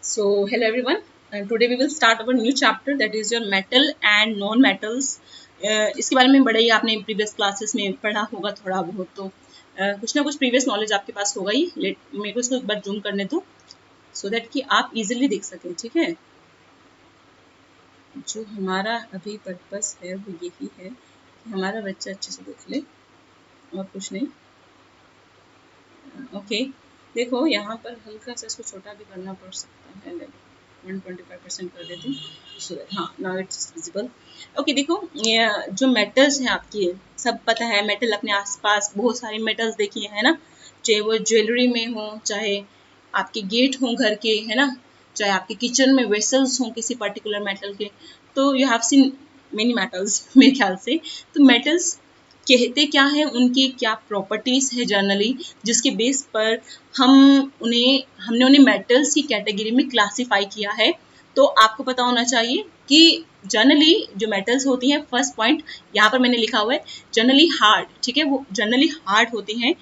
So, hello everyone, and today we will start our new chapter, that is your metal and non metals. इसके बारे में बड़ा ही आपने previous classes में पढ़ा होगा थोड़ा बहुत, तो कुछ ना कुछ प्रीवियस नॉलेज आपके पास होगा ही। मेरे को इसको एक बार जूम करने दो सो दैट कि आप इजीली देख सकें। ठीक है, जो हमारा अभी पर्पस है वो यही है कि हमारा बच्चा अच्छे से देख ले और कुछ नहीं। ओके, देखो यहाँ पर हल्का सा इसको छोटा भी करना पड़ सकता है, 125% कर देती हूँ सो दैट, हाँ नाउ इट्स विजिबल। ओके, देखो ये जो मेटल्स हैं आपकी, सब पता है मेटल अपने आसपास बहुत सारे मेटल्स देखिए है ना, चाहे वो ज्वेलरी में हो, चाहे आपके गेट हों घर के, है ना, चाहे आपके किचन में वेसल्स हों किसी पर्टिकुलर मेटल के, तो you have seen many metals मेरे ख्याल से। तो मेटल्स कहते क्या है, उनकी क्या प्रॉपर्टीज है जनरली, जिसके बेस पर हमने उन्हें मेटल्स की कैटेगरी में क्लासिफाई किया है। तो आपको पता होना चाहिए कि जनरली जो मेटल्स होती हैं, फर्स्ट पॉइंट यहाँ पर मैंने लिखा हुआ है जनरली हार्ड। ठीक है, वो जनरली हार्ड होती हैं।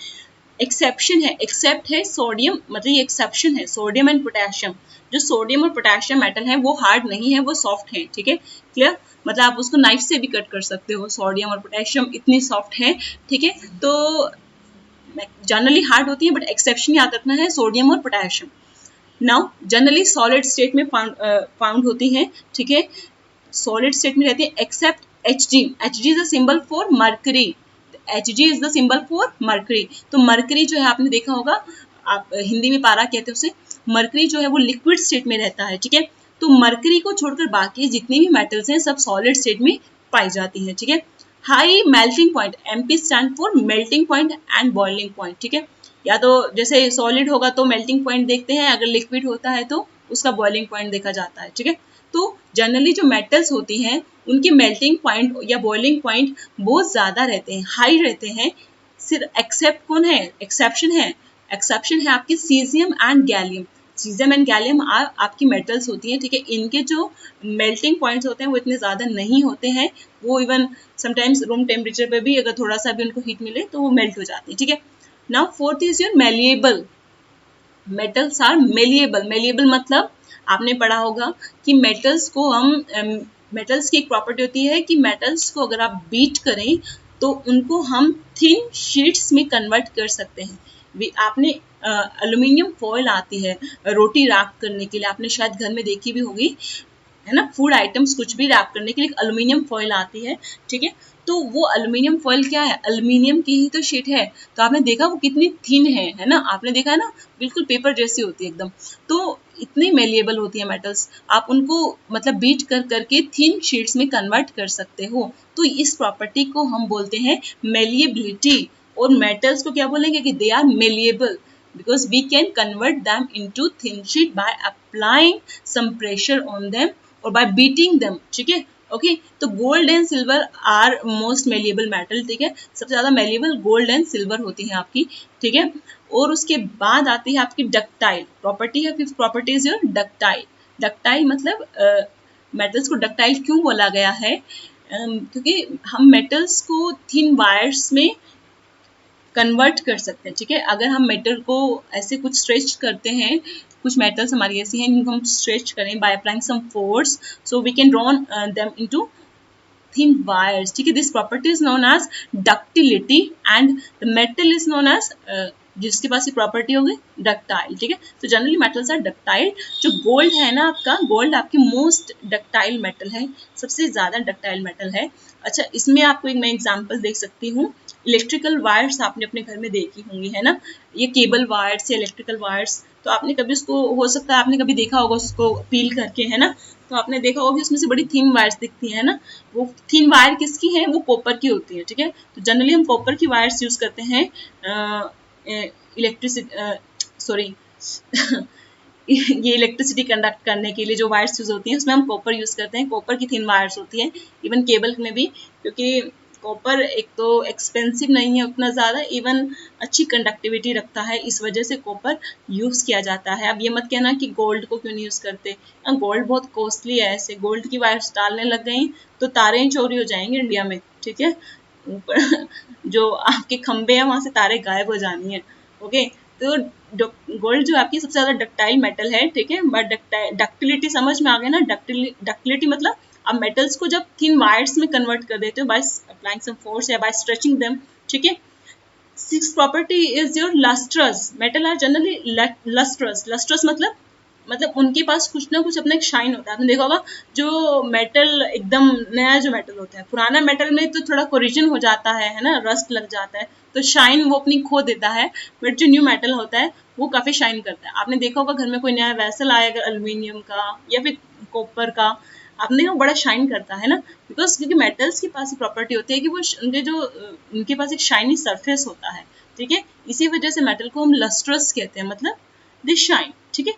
एक्सेप्शन है, एक्सेप्ट है सोडियम, मतलब ये एक्सेप्शन है सोडियम एंड पोटेशियम। जो सोडियम और पोटेशियम मेटल है वो हार्ड नहीं है, वो सॉफ्ट है। ठीक है, क्लियर, मतलब आप उसको नाइफ से भी कट कर सकते हो, सोडियम और पोटेशियम इतनी सॉफ्ट है। ठीक है, तो जनरली हार्ड होती है, बट एक्सेप्शन याद रखना है सोडियम और potassium. Now generally solid state में फाउंड होती है। ठीक है, सॉलिड स्टेट में रहती है except Hg। Hg is the symbol for mercury, Hg is the symbol for mercury. तो मर्करी जो है आपने देखा होगा, आप हिंदी में पारा कहते हैं उसे, मर्करी जो है वो लिक्विड स्टेट में रहता है। ठीक है, तो मर्करी को छोड़कर बाकी जितनी भी मेटल्स हैं सब सॉलिड स्टेट में पाई जाती हैं। ठीक है, high melting point, MP stand for melting point and boiling point. ठीक है, या तो जैसे सॉलिड होगा तो मेल्टिंग पॉइंट देखते हैं, अगर लिक्विड होता है तो उसका बॉइलिंग पॉइंट देखा जाता है। ठीक है, तो जनरली जो मेटल्स होती हैं उनके मेल्टिंग पॉइंट या बॉइलिंग पॉइंट बहुत ज़्यादा रहते हैं, हाई रहते हैं। सिर्फ एक्सेप्ट कौन है, एक्सेप्शन है, एक्सेप्शन है आपकी caesium and gallium. Caesium and gallium आपकी मेटल्स होती हैं। ठीक है, इनके जो मेल्टिंग पॉइंट्स होते हैं वो इतने ज़्यादा नहीं होते हैं, वो इवन समटाइम्स रूम टेम्परेचर पे भी अगर थोड़ा सा भी उनको हीट मिले तो वो मेल्ट हो जाती है। ठीक है, now fourth is your malleable. Metals are malleable. Malleable मतलब आपने पढ़ा होगा कि मेटल्स को हम मेटल्स की एक प्रॉपर्टी होती है कि मेटल्स को अगर आप बीट करें तो उनको हम थिन शीट्स में कन्वर्ट कर सकते हैं। आपने एल्यूमिनियम फॉयल आती है रोटी रैप करने के लिए, आपने शायद घर में देखी भी होगी, है ना, फूड आइटम्स कुछ भी रैप करने के लिए एक एल्यूमिनियम फॉयल आती है। ठीक है, तो वो एल्यूमिनियम फॉयल क्या है, एल्यूमिनियम की ही तो शीट है। तो आपने देखा वो कितनी थिन है ना, आपने देखा है ना, बिल्कुल पेपर जैसी होती है एकदम। तो इतनी मेलिएबल होती है मेटल्स, आप उनको मतलब बीट कर करके थिन शीट्स में कन्वर्ट कर सकते हो। तो इस प्रॉपर्टी को हम बोलते हैं मेलिएबिलिटी। और मेटल्स को क्या बोलेंगे कि they are malleable because we can convert them into thin sheet by applying some pressure on them or by beating them. ठीक है, ओके, तो gold and silver are most malleable metal. ठीक है, सबसे ज्यादा मेलिएबल गोल्ड एंड सिल्वर होती है आपकी। ठीक है, और उसके बाद आती है आपकी डक्टाइल प्रॉपर्टी है, fifth property is your ductile. Ductile मतलब मेटल्स को डक्टाइल क्यों बोला गया है, क्योंकि हम मेटल्स को थिन वायर्स में कन्वर्ट कर सकते हैं। ठीक है, अगर हम मेटल को ऐसे कुछ स्ट्रेच करते हैं, कुछ मेटल्स हमारी ऐसी हैं जिनको हम स्ट्रेच करें by applying some force, so we can draw them into thin wires. ठीक है, this property is known as ductility and the metal is known as जिसके पास ये प्रॉपर्टी होगी डक्टाइल। ठीक है, तो जनरली मेटल्स आर डक्टाइल। जो गोल्ड है ना आपका, गोल्ड आपकी मोस्ट डक्टाइल मेटल है, सबसे ज्यादा डक्टाइल मेटल है। अच्छा, इसमें आपको एक मैं एग्जांपल देख सकती हूँ, इलेक्ट्रिकल वायर्स आपने अपने घर में देखी होंगी, है ना, ये केबल वायर्स या इलेक्ट्रिकल वायर्स, तो आपने कभी उसको, हो सकता है आपने कभी देखा होगा उसको पील करके, है ना, तो आपने देखा होगा कि उसमें से बड़ी थिन वायर्स दिखती है ना, वो थिन वायर किसकी है, वो कॉपर की होती है। ठीक है, तो जनरली हम कॉपर की वायर्स यूज करते हैं इलेक्ट्रिसिटी, सॉरी ये इलेक्ट्रिसिटी कंडक्ट करने के लिए जो वायर्स यूज होती हैं उसमें हम कॉपर यूज करते हैं, कॉपर की थिन वायर्स होती हैं, इवन केबल में भी, क्योंकि कॉपर एक तो एक्सपेंसिव नहीं है उतना ज़्यादा, इवन अच्छी कंडक्टिविटी रखता है, इस वजह से कॉपर यूज़ किया जाता है। अब ये मत कहना कि गोल्ड को क्यों नहीं यूज़ करते, गोल्ड बहुत कॉस्टली है, ऐसे गोल्ड की वायर्स डालने लग गई तो तारे ही चोरी हो जाएंगे इंडिया में। ठीक है, ऊपर जो आपके खंबे हैं वहाँ से तारे गायब हो जानी है। ओके, तो गोल्ड जो आपकी सबसे ज़्यादा डक्टाइल मेटल है, ठीक है। बट डक्टिलिटी समझ में आ गया ना, डक्टिलिटी मतलब आप मेटल्स को जब थिन वायर्स में कन्वर्ट कर देते हो बाय अप्लाइंग सम फोर्स या बाय स्ट्रेचिंग देम, ठीक है। Six property is your lustrous, metal are generally lustrous. Lustrous मतलब उनके पास कुछ ना कुछ अपना एक शाइन होता है। आपने देखा होगा जो मेटल एकदम नया जो मेटल होता है, पुराना मेटल में तो थोड़ा कोरिजन हो जाता है ना, रस्ट लग जाता है, तो शाइन वो अपनी खो देता है। बट जो न्यू मेटल होता है वो काफी शाइन करता है। आपने देखा होगा घर में कोई नया वेसल आया अगर एल्यूमिनियम का या फिर कॉपर का, आपने देखा बड़ा शाइन करता है ना, बिकॉज क्योंकि मेटल्स के पास प्रॉपर्टी होती है कि वो उनके पास एक शाइनी सरफेस होता है, ठीक है। इसी वजह से मेटल को हम लस्ट्रस कहते हैं, मतलब दे शाइन, ठीक है।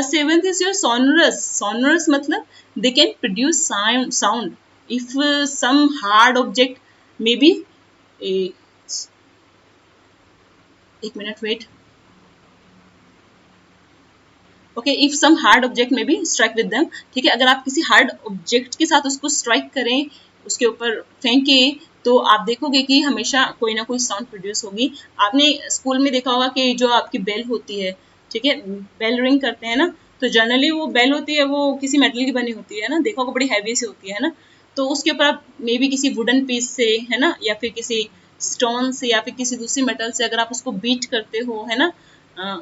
Seventh is your sonorous. Sonorous मतलब they can produce sound. If some hard object, maybe a एक minute wait. Okay, if some hard object maybe strike with them, ठीक है। अगर आप किसी hard object के साथ उसको strike करें, उसके ऊपर फेंके, तो आप देखोगे कि हमेशा कोई ना कोई साउंड प्रोड्यूस होगी। आपने स्कूल में देखा होगा कि जो आपकी बेल होती है, ठीक है, बेल रिंग करते हैं ना, तो जनरली वो बेल होती है वो किसी मेटल की बनी होती है ना, देखा होगा बड़ी हैवी सी होती है ना, तो उसके ऊपर आप मे बी किसी वुडन पीस से, है ना, या फिर किसी स्टोन से या फिर किसी दूसरी मेटल से अगर आप उसको बीट करते हो, है ना,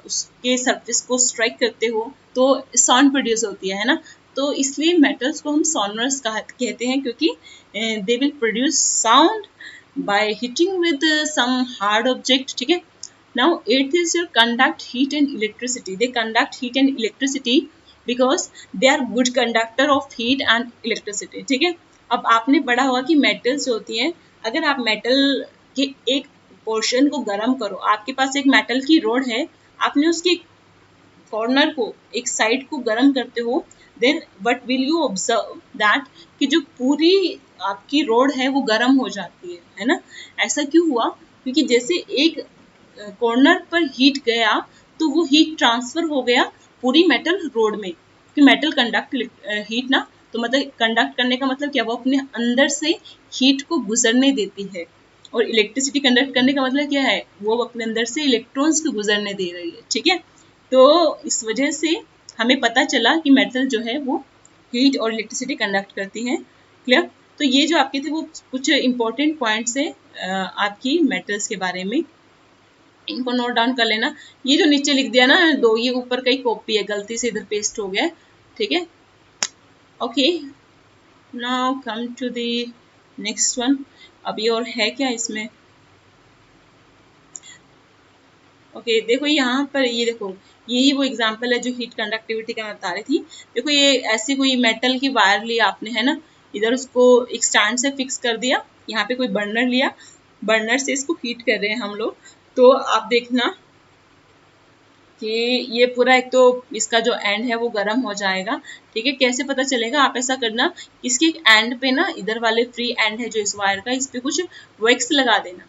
उसके सरफेस को स्ट्राइक करते हो, तो साउंड प्रोड्यूस होती है ना। तो इसलिए मेटल्स को हम सोनरस कहते हैं, क्योंकि they will produce sound by hitting with some hard object, ठीक है। Now eighth is your conduct heat and electricity. They conduct heat and electricity because they are good conductor of heat and electricity. ठीक है। अब आपने पढ़ा होगा कि metals होती हैं, अगर आप मेटल के एक पोर्शन को गर्म करो, आपके पास एक मेटल की रोड है, आपने उसकी कॉर्नर को, एक साइड को गर्म करते हो, then what will you observe that कि जो पूरी आपकी रोड है वो गर्म हो जाती है ना। ऐसा क्यों हुआ? क्योंकि जैसे एक कॉर्नर पर हीट गया तो वो हीट ट्रांसफर हो गया पूरी मेटल रोड में, कि मेटल कंडक्ट हीट ना, तो मतलब कंडक्ट करने का मतलब क्या, वो अपने अंदर से हीट को गुजरने देती है। और इलेक्ट्रिसिटी कंडक्ट करने का मतलब क्या है, वो अपने अंदर से इलेक्ट्रॉन्स को गुजरने दे रही है, ठीक है। तो इस वजह से हमें पता चला कि मेटल जो है वो हीट और इलेक्ट्रिसिटी कंडक्ट करती हैं। क्लियर? तो ये जो आपके थे वो कुछ इंपॉर्टेंट पॉइंट्स है आपकी मेटल्स के बारे में, इनको नोट डाउन कर लेना। ये जो नीचे लिख दिया ना दो, ये ऊपर का ही कॉपी है, गलती से इधर पेस्ट हो गया, ठीक है। Okay, now come to the next one. अभी और है क्या इसमें? ओके देखो यहाँ पर, ये देखो यही वो एग्जांपल है जो हीट कंडक्टिविटी का मैं बता रही थी। देखो ये ऐसी कोई मेटल की वायर ली आपने, है ना, इधर उसको एक स्टैंड से फिक्स कर दिया, यहाँ पे कोई बर्नर लिया, बर्नर से इसको हीट कर रहे हैं हम लोग। तो आप देखना कि ये पूरा एक तो इसका जो एंड है वो गर्म हो जाएगा, ठीक है। कैसे पता चलेगा? आप ऐसा करना, इसके एंड पे ना, इधर वाले फ्री एंड है जो इस वायर का, इस पे कुछ वैक्स लगा देना,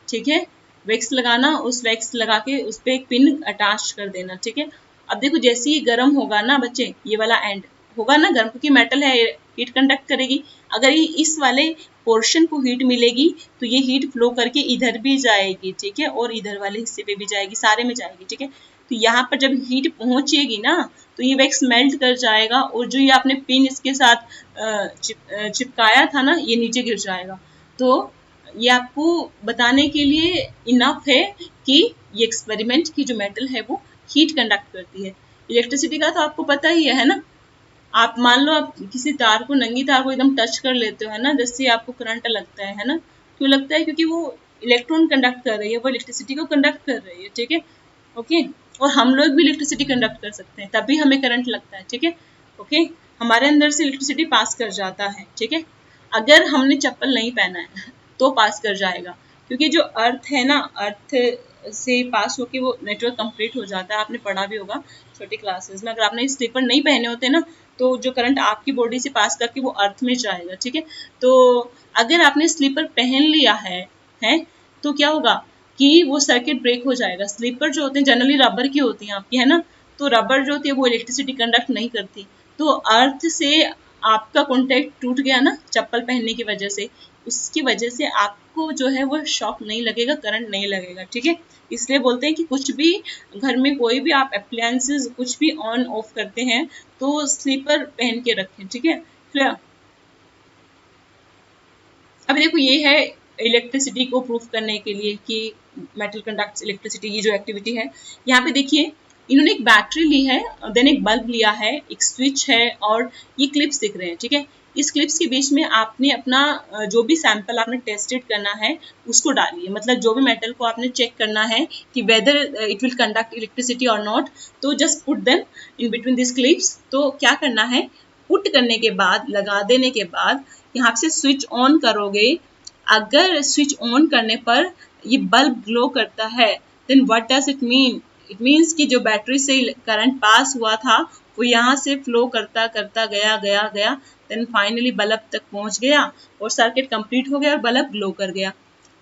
ठीक है। वैक्स लगाना, उस वैक्स लगा के उस पर एक पिन अटैच कर देना, ठीक है। अब देखो जैसे ही गर्म होगा ना बच्चे, ये वाला एंड होगा ना गर्म, क्योंकि मेटल है, हीट कंडक्ट करेगी। अगर ये इस वाले पोर्शन को हीट मिलेगी तो ये हीट फ्लो करके इधर भी जाएगी, ठीक है, और इधर वाले हिस्से पे भी जाएगी, सारे में जाएगी, ठीक है। तो यहाँ पर जब हीट पहुंचेगी ना, तो ये वैक्स मेल्ट कर जाएगा, और जो ये आपने पिन इसके साथ चिपकाया था ना, ये नीचे गिर जाएगा। तो ये आपको बताने के लिए इनफ है कि ये एक्सपेरिमेंट की जो मेटल है वो हीट कंडक्ट करती है। इलेक्ट्रिसिटी का तो आपको पता ही है ना। आप मान लो आप किसी तार को, नंगी तार को एकदम टच कर लेते हो, है ना, जिससे आपको करंट लगता है ना। क्यों लगता है? क्योंकि वो इलेक्ट्रॉन कंडक्ट कर रही है, वो इलेक्ट्रिसिटी को कंडक्ट कर रही है, ठीक है। ओके, और हम लोग भी इलेक्ट्रिसिटी कंडक्ट कर सकते हैं, तभी हमें करंट लगता है, ठीक है। ओके, हमारे अंदर से इलेक्ट्रिसिटी पास कर जाता है, ठीक है। अगर हमने चप्पल नहीं पहना है तो पास कर जाएगा, क्योंकि जो अर्थ है ना, अर्थ से पास होके वो नेटवर्क कंप्लीट हो जाता है। आपने पढ़ा भी होगा छोटी क्लासेस में। अगर आपने स्लीपर नहीं पहने होते ना, तो जो करंट आपकी बॉडी से पास करके वो अर्थ में जाएगा, ठीक है। तो अगर आपने स्लीपर पहन लिया है तो क्या होगा कि वो सर्किट ब्रेक हो जाएगा। स्लीपर जो होते हैं जनरली रबर की होती हैं आपकी, है ना, तो रबर जो होती है वो इलेक्ट्रिसिटी कंडक्ट नहीं करती। तो अर्थ से आपका कॉन्टेक्ट टूट गया ना चप्पल पहनने की वजह से, उसकी वजह से आपको जो है वो शॉक नहीं लगेगा, करंट नहीं लगेगा, ठीक है। इसलिए बोलते हैं कि कुछ भी घर में कोई भी आप अप्लायंसेस कुछ भी ऑन ऑफ करते हैं तो स्लीपर पहन के रखें, ठीक है। क्लियर। अब देखो ये है इलेक्ट्रिसिटी को प्रूफ करने के लिए कि मेटल कंडक्ट्स इलेक्ट्रिसिटी, ये जो एक्टिविटी है। यहाँ पे देखिए इन्होंने एक बैटरी ली है, देन एक बल्ब लिया है, एक स्विच है और ये क्लिप्स दिख रहे हैं, ठीक है। इस क्लिप्स के बीच में आपने अपना जो भी सैंपल आपने टेस्टेड करना है उसको डालिए, मतलब जो भी मेटल को आपने चेक करना है कि whether it will conduct electricity और नॉट, तो just put them in between this clips. तो क्या करना है, पुट करने के बाद, लगा देने के बाद यहाँ से स्विच ऑन करोगे। अगर स्विच ऑन करने पर ये बल्ब ग्लो करता है then what does it mean, it means कि जो बैटरी से करंट पास हुआ था वो यहाँ से फ्लो करता करता गया गया गया, देन फाइनली बल्ब तक पहुंच गया और सर्किट कंप्लीट हो गया और बल्ब ग्लो कर गया।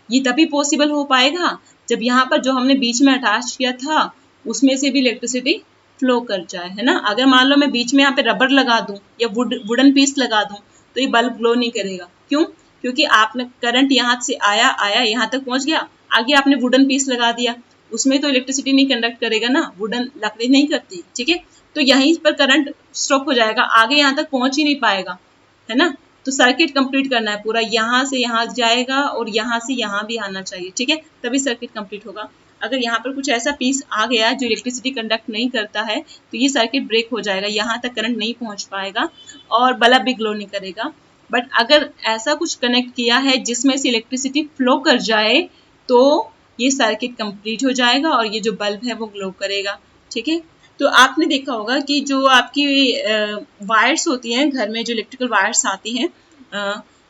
ये तभी पॉसिबल हो पाएगा जब यहाँ पर जो हमने बीच में अटैच किया था उसमें से भी इलेक्ट्रिसिटी फ्लो कर जाए, है ना। अगर मान लो मैं बीच में यहाँ पे रबर लगा दूं या वुडन पीस लगा दूं तो ये बल्ब ग्लो नहीं करेगा। क्यों? क्योंकि आपने करंट यहाँ से आया आया यहाँ तक पहुंच गया, आगे आपने वुडन पीस लगा दिया, उसमें तो इलेक्ट्रिसिटी नहीं कंडक्ट करेगा ना, वुडन लकड़ी नहीं करती, ठीक है। तो यहीं पर करंट स्टॉप हो जाएगा, आगे यहाँ तक पहुंच ही नहीं पाएगा, है ना। तो सर्किट कंप्लीट करना है पूरा, यहाँ से यहाँ जाएगा और यहाँ से यहाँ भी आना चाहिए, ठीक है, तभी सर्किट कंप्लीट होगा। अगर यहाँ पर कुछ ऐसा पीस आ गया जो इलेक्ट्रिसिटी कंडक्ट नहीं करता है तो ये सर्किट ब्रेक हो जाएगा, यहाँ तक करंट नहीं पहुंच पाएगा और बल्ब भी ग्लो नहीं करेगा। बट अगर ऐसा कुछ कनेक्ट किया है जिसमें से इलेक्ट्रिसिटी फ्लो कर जाए तो ये सर्किट कंप्लीट हो जाएगा और ये जो बल्ब है वो ग्लो करेगा, ठीक है। तो आपने देखा होगा कि जो आपकी वायर्स होती हैं घर में, जो इलेक्ट्रिकल वायर्स आती हैं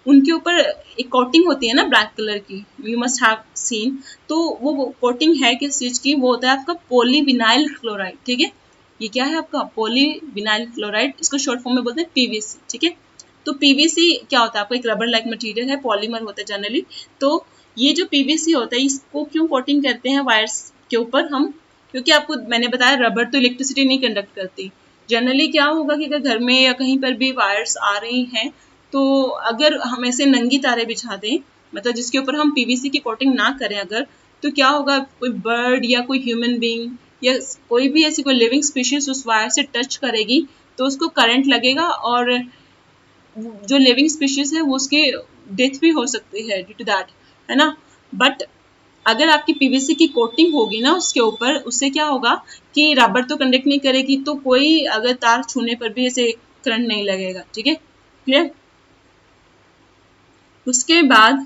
उनके ऊपर एक कोटिंग होती है ना ब्लैक कलर की, यू मस्ट हैव सीन। तो वो कोटिंग है किस चीज की, वो होता है आपका पॉलीविनाइल क्लोराइड, ठीक है। ये क्या है आपका पॉलीविनाइल क्लोराइड, इसको शॉर्ट फॉर्म में बोलते हैं पीवीसी, ठीक है। तो पीवीसी क्या होता है, आपका एक रबर लाइक मटेरियल है, पॉलीमर होता है जनरली। तो ये जो पीवीसी होता है इसको क्यों कोटिंग करते हैं वायर्स के ऊपर हम, क्योंकि आपको मैंने बताया रबर तो इलेक्ट्रिसिटी नहीं कंडक्ट करती। जनरली क्या होगा कि अगर घर में या कहीं पर भी वायर्स आ रही हैं तो अगर हम ऐसे नंगी तारे बिछा दें, मतलब जिसके ऊपर हम पीवीसी की कोटिंग ना करें अगर, तो क्या होगा, कोई बर्ड या कोई ह्यूमन बीइंग या कोई भी ऐसी कोई लिविंग स्पीशीज उस वायर से टच करेगी तो उसको करंट लगेगा और जो लिविंग स्पीशीज है वो उसकी डेथ भी हो सकती है ड्यू टू दैट, है ना। बट अगर आपकी पीवीसी की कोटिंग होगी ना उसके ऊपर, उससे क्या होगा कि रबर तो कंडक्ट नहीं करेगी तो कोई अगर तार छूने पर भी ऐसे करंट नहीं लगेगा, ठीक है, क्लियर। उसके बाद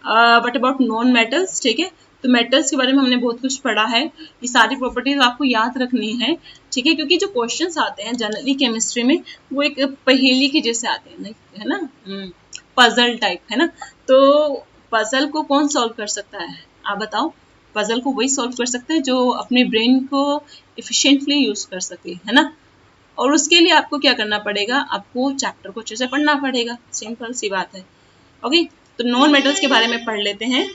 व्हाट अबाउट नॉन मेटल्स, ठीक है। तो मेटल्स के बारे में हमने बहुत कुछ पढ़ा है, ये सारी प्रॉपर्टीज आपको याद रखनी है, ठीक है, क्योंकि जो क्वेश्चंस आते हैं जनरली केमिस्ट्री में वो एक पहेली के जैसे आते हैं, है ना, पजल टाइप, है ना। तो पजल को कौन सॉल्व कर सकता है, आप बताओ। पजल को वही सॉल्व कर सकता है जो अपने ब्रेन को इफिशिएंटली यूज कर सके, है ना। और उसके लिए आपको क्या करना पड़ेगा, आपको चैप्टर को अच्छे से पढ़ना पड़ेगा, सिंपल सी बात है, ओके। तो नॉन मेटल्स के बारे में पढ़ लेते हैं।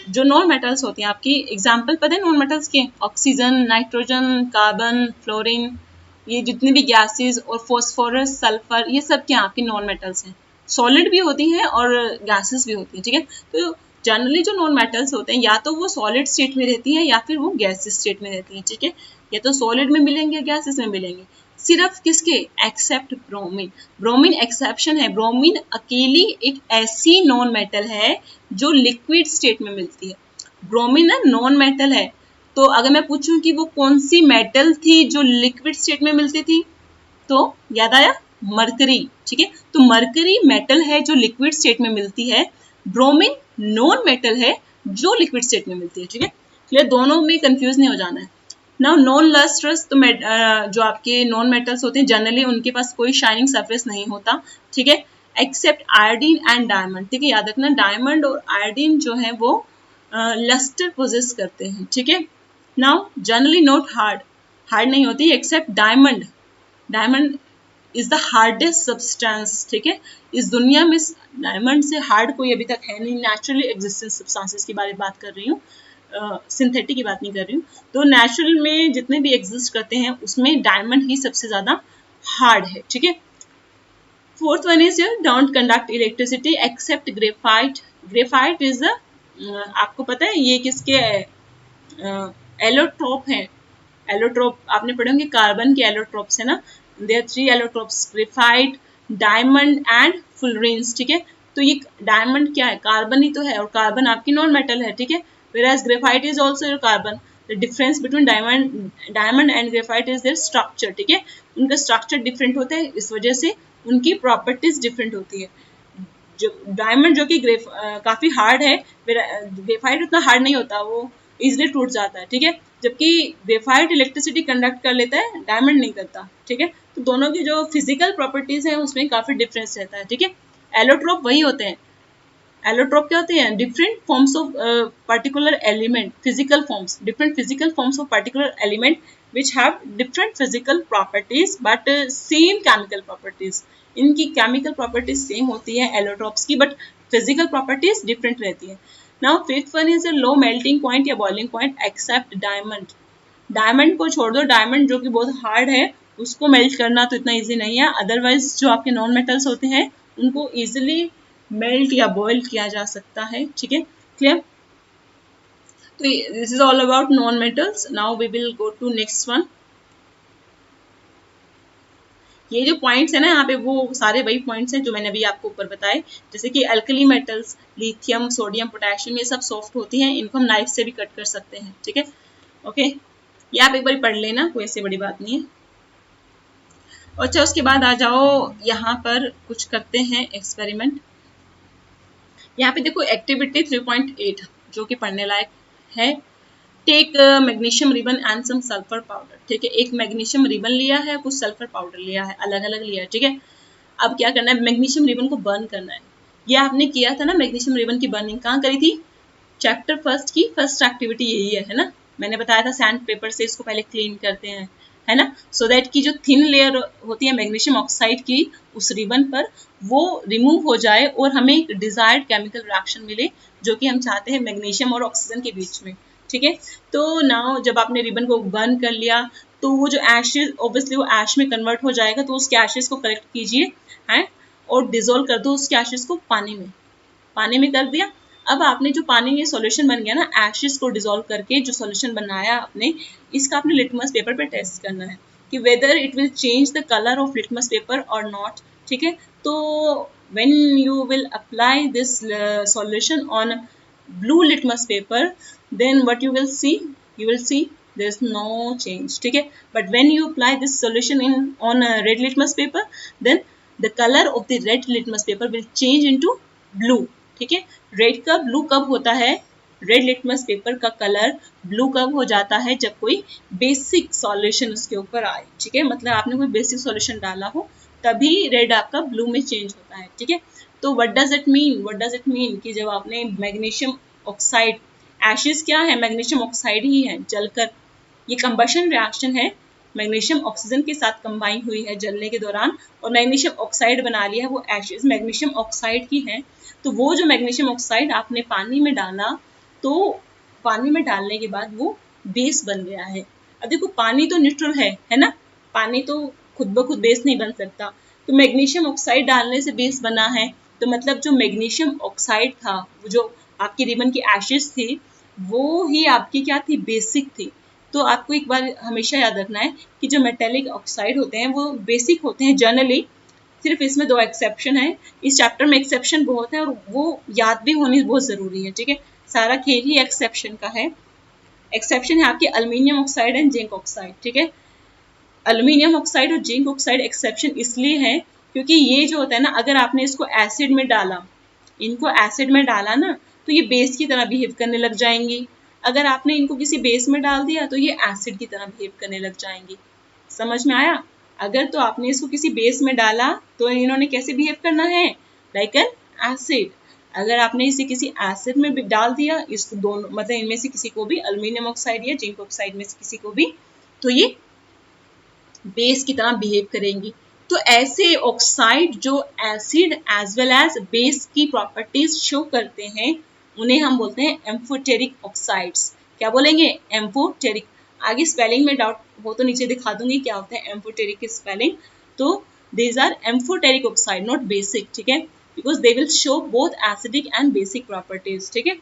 जो नॉन मेटल्स होती हैं आपकी, एग्जाम्पल पता है नॉन मेटल्स के, ऑक्सीजन, नाइट्रोजन, कार्बन, फ्लोरीन, ये जितनी भी गैसेस और फॉस्फोरस, सल्फर, ये सब क्या आपकी नॉन मेटल्स हैं। सॉलिड भी होती हैं और गैसेस भी होती हैं, ठीक है। तो जनरली जो नॉन मेटल्स होते हैं या तो वो सॉलिड स्टेट में रहती हैं या फिर वो गैसेस स्टेट में रहती हैं, ठीक है। या तो सॉलिड में मिलेंगे, गैसेस में मिलेंगे, सिर्फ किसके, एक्सेप्ट ब्रोमीन। ब्रोमीन एक्सेप्शन है, ब्रोमीन अकेली एक ऐसी नॉन मेटल है जो लिक्विड स्टेट में मिलती है। ब्रोमीन ना नॉन मेटल है, तो अगर मैं पूछूं कि वो कौन सी मेटल थी जो लिक्विड स्टेट में मिलती थी, तो याद आया, मरकरी, ठीक है। तो मरकरी मेटल है जो लिक्विड स्टेट में मिलती है, ब्रोमीन नॉन मेटल है जो लिक्विड स्टेट में मिलती है, ठीक है, क्लियर। दोनों में कंफ्यूज नहीं हो जाना है। नाउ नॉन लस्ट्रस, तो जो आपके नॉन मेटल्स होते हैं जनरली उनके पास कोई शाइनिंग सरफेस नहीं होता, ठीक है, एक्सेप्ट आयोडीन एंड डायमंड, ठीक है। याद रखना डायमंड और आयोडीन जो है वो लस्टर पोजेस करते हैं, ठीक है। Now generally not hard, hard नहीं होती except diamond. Diamond is the hardest substance, ठीक है। इस दुनिया में डायमंड से हार्ड कोई अभी तक है नहीं, नेचुरली एग्जिस्टेंट सब्सटेंसेस की बात कर रही हूँ, सिंथेटिक की बात नहीं कर रही हूँ। तो नेचुरल में जितने भी एग्जिस्ट करते हैं उसमें डायमंड ही सबसे ज्यादा हार्ड है, ठीक है। Fourth one is don't conduct electricity except graphite. Graphite is the आपको पता है ये किसके एलोट्रोप है? एलोट्रोप आपने पढ़े होंगे, कार्बन के एलोट्रोप्स है ना। There 3 allotropes, graphite, diamond and fullerenes, ठीक है। तो ये डायमंड क्या है? कार्बन ही तो है, और कार्बन आपकी नॉन मेटल है, ठीक है। whereas graphite is also your carbon. The difference between diamond and graphite is there structure, ठीक है। उनका स्ट्रक्चर डिफरेंट होता है, इस वजह से उनकी प्रॉपर्टीज डिफरेंट होती है। जो डायमंड जो कि काफी हार्ड है, ग्रेफाइट उतना हार्ड नहीं होता, वो इजिली टूट जाता है, ठीक है। जबकि ग्रेफाइट इलेक्ट्रिसिटी कंडक्ट कर लेता है, डायमंड नहीं करता, ठीक है। तो दोनों की जो फिजिकल प्रॉपर्टीज है उसमें काफी डिफरेंस रहता है, ठीक है। एलोट्रोप वही होते हैं। एलोट्रोप क्या होते हैं? Different forms of particular element, physical forms, different physical forms of particular element which have different physical properties but same chemical properties। इनकी केमिकल प्रॉपर्टीज सेम होती है एलोट्रोप्स की, बट फिजिकल प्रॉपर्टीज डिफरेंट रहती है। Now fifth one is a low melting point या boiling point except diamond. Diamond को छोड़ दो, डायमंड जो कि बहुत हार्ड है, उसको मेल्ट करना तो इतना इजी नहीं है। अदरवाइज जो आपके नॉन मेटल्स होते हैं उनको इजिली मेल्ट या बॉयल किया जा सकता है, ठीक है। क्लियर? तो this is all about non metals. Now we will go to next one. ये जो पॉइंट्स है ना यहाँ पे, वो सारे वही पॉइंट्स हैं जो मैंने अभी आपको ऊपर बताए। जैसे कि alkali metals, lithium, sodium, potassium, ये सब सॉफ्ट होती हैं, इनको हम नाइफ से भी कट कर सकते हैं, ठीक है। ओके, ये आप एक बार पढ़ लेना, कोई ऐसी बड़ी बात नहीं है। अच्छा, उसके बाद आ जाओ, यहाँ पर कुछ करते हैं एक्सपेरिमेंट। यहाँ पे देखो एक्टिविटी 3.8 जो कि पढ़ने लायक है। Take magnesium ribbon and some sulphur powder, ठीक है। एक मैग्नीशियम रिबन लिया है, कुछ सल्फर पाउडर लिया है, अलग अलग लिया है, ठीक है। अब क्या करना है? मैग्नीशियम रिबन को बर्न करना है। ये आपने किया था ना, मैग्नीशियम रिबन की बर्निंग कहाँ करी थी? चैप्टर फर्स्ट की फर्स्ट एक्टिविटी यही है ना। मैंने बताया था सैंड पेपर से इसको पहले क्लीन करते हैं, है ना, सो दैट की जो थिन लेयर होती है मैग्नीशियम ऑक्साइड की उस रिबन पर, वो रिमूव हो जाए और हमें एक डिजायर्ड केमिकल रिएक्शन मिले, जो कि हम चाहते हैं मैग्नीशियम और ऑक्सीजन के बीच में, ठीक है। तो नाउ जब आपने रिबन को बर्न कर लिया, तो वो जो एशेज, ऑब्वियसली वो ऐश में कन्वर्ट हो जाएगा, तो उसके एशेज को कलेक्ट कीजिए, है, और डिजोल्व कर दो उसके एशेज को पानी में। पानी में कर दिया। अब आपने जो पानी, ये सॉल्यूशन बन गया ना, एशेस को डिसॉल्व करके जो सॉल्यूशन बनाया आपने, इसका आपने लिटमस पेपर पे टेस्ट करना है कि whether it will change the colour of litmus paper और नॉट, ठीक है। तो when you will apply this solution on blue litmus paper, then what you will see, you will see there is no change, ठीक है। but when you apply this solution in on a red litmus paper, then the color of the red litmus paper will change into blue, ठीक है। Red का blue कब होता है? Red litmus paper का colour blue कब हो जाता है? जब कोई बेसिक सॉल्यूशन उसके ऊपर आए, ठीक है। मतलब आपने कोई बेसिक सॉल्यूशन डाला हो, तभी रेड आपका ब्लू में चेंज होता है, ठीक है। तो what does it mean? What does it mean कि जब आपने मैग्नीशियम ऑक्साइड, एशेस क्या है? मैग्नीशियम ऑक्साइड ही है, जलकर, ये कंबशन रिएक्शन है, मैग्नीशियम ऑक्सीजन के साथ कंबाइन हुई है जलने के दौरान, और मैग्नीशियम ऑक्साइड बना लिया है, वो एशेस मैग्नीशियम ऑक्साइड की है। तो वो जो मैग्नीशियम ऑक्साइड आपने पानी में डाला, तो पानी में डालने के बाद वो बेस बन गया है। अब देखो, पानी तो न्यूट्रल है ना, पानी तो खुद ब खुद बेस नहीं बन सकता, तो मैग्नीशियम ऑक्साइड डालने से बेस बना है। तो मतलब जो मैग्नीशियम ऑक्साइड था, वो जो आपकी रिबन की एशेस थी, वो ही आपकी क्या थी? बेसिक थी। तो आपको एक बार हमेशा याद रखना है कि जो मेटेलिक ऑक्साइड होते हैं वो बेसिक होते हैं जनरली, सिर्फ इसमें 2 एक्सेप्शन है। इस चैप्टर में एक्सेप्शन बहुत है और वो याद भी होनी बहुत ज़रूरी है, ठीक है। सारा खेल ही एक्सेप्शन का है। एक्सेप्शन है आपकी aluminium oxide and zinc oxide, ठीक है। एल्यूमिनियम ऑक्साइड और जिंक ऑक्साइड एक्सेप्शन इसलिए है क्योंकि ये जो होता है ना, अगर आपने इसको एसिड में डाला, इनको एसिड में डाला ना, तो ये बेस की तरह बिहेव करने लग जाएंगी। अगर आपने इनको किसी बेस में डाल दिया, तो ये एसिड की तरह बिहेव करने लग जाएंगी। समझ में आया? अगर तो आपने इसको किसी बेस में डाला, तो इन्होंने कैसे बिहेव करना है? Like an acid. अगर आपने इसे किसी एसिड में भी डाल दिया, इसको दोनों, मतलब इनमें से किसी को भी, एल्यूमिनियम ऑक्साइड या जिंक ऑक्साइड में से किसी को भी, तो ये बेस की तरह बिहेव करेंगी। तो ऐसे ऑक्साइड जो acid as well as base की प्रॉपर्टीज शो करते हैं, उन्हें हम बोलते हैं एम्फोटेरिक ऑक्साइड्स। क्या बोलेंगे? एम्फोटेरिक। आगे स्पेलिंग में डाउट हो तो नीचे दिखा दूंगी क्या होता है एम्फोटेरिक की स्पेलिंग। तो these are amphoteric oxide, not basic, ठीक है, because they will show both acidic and basic properties, ठीक है।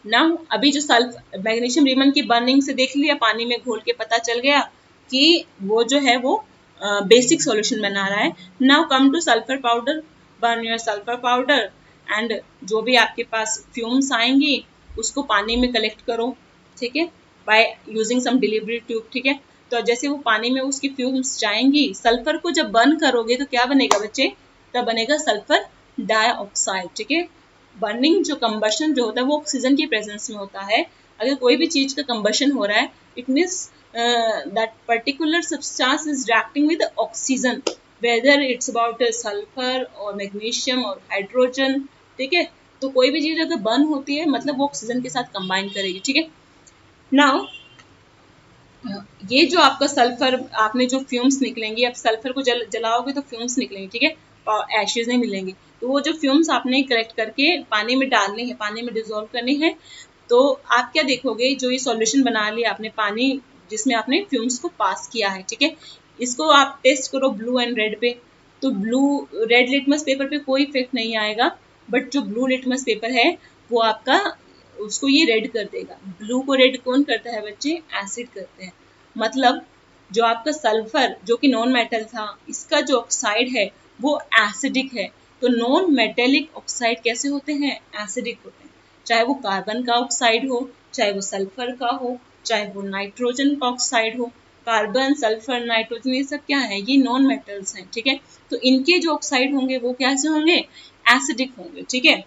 ना अभी जो सल्फ मैग्नीशियम रिमन की बर्निंग से देख लिया, पानी में घोल के पता चल गया कि वो जो है वो बेसिक सॉल्यूशन बना रहा है। Now come two sulphur powder, burn your sulphur powder and जो भी आपके पास फ्यूम्स आएंगी उसको पानी में कलेक्ट करो, ठीक है, by using some delivery tube, ठीक है। तो जैसे वो पानी में उसकी फ्यूम्स जाएंगी, सल्फर को जब बर्न करोगे तो क्या बनेगा बच्चे, तब बनेगा सल्फर डाइऑक्साइड, ठीक है। बर्निंग जो कंबशन जो होता है वो ऑक्सीजन की प्रेजेंस में होता है। अगर कोई भी चीज का कंबशन हो रहा है, it means that particular substance is reacting with oxygen, whether it's about sulphur और मैग्नीशियम और हाइड्रोजन, ठीक है। तो कोई भी चीज अगर बर्न होती है मतलब वो ऑक्सीजन के साथ कंबाइन करेगी, ठीक है। नाउ ये जो आपका सल्फर, आपने जो फ्यूम्स निकलेंगे, अब सल्फर को जलाओगे तो फ्यूम्स निकलेंगे, ठीक है, और एशेज नहीं मिलेंगे। तो वो जो फ्यूम्स आपने कलेक्ट करके पानी में डालने हैं, पानी में डिजोल्व करने हैं, तो आप क्या देखोगे, जो ये सॉल्यूशन बना लिया आपने पानी जिसमें आपने फ्यूम्स को पास किया है, ठीक है, इसको आप टेस्ट करो ब्लू एंड रेड पे। तो ब्लू रेड लिटमस पेपर पे कोई इफेक्ट नहीं आएगा, बट जो ब्लू लिटमस पेपर है वो आपका उसको ये रेड कर देगा। ब्लू को रेड कौन करता है बच्चे, एसिड करते हैं। मतलब जो आपका सल्फर जो कि नॉन मेटल था, इसका जो ऑक्साइड है वो एसिडिक है। तो नॉन मेटेलिक ऑक्साइड कैसे होते हैं, एसिडिक होते हैं। चाहे वो कार्बन का ऑक्साइड हो, चाहे वो सल्फर का हो, चाहे वो नाइट्रोजन का ऑक्साइड हो। कार्बन, सल्फर, नाइट्रोजन ये सब क्या है, ये नॉन मेटल्स हैं, ठीक है। तो इनके जो ऑक्साइड होंगे वो कैसे होंगे, एसिडिक होंगे, ठीक है।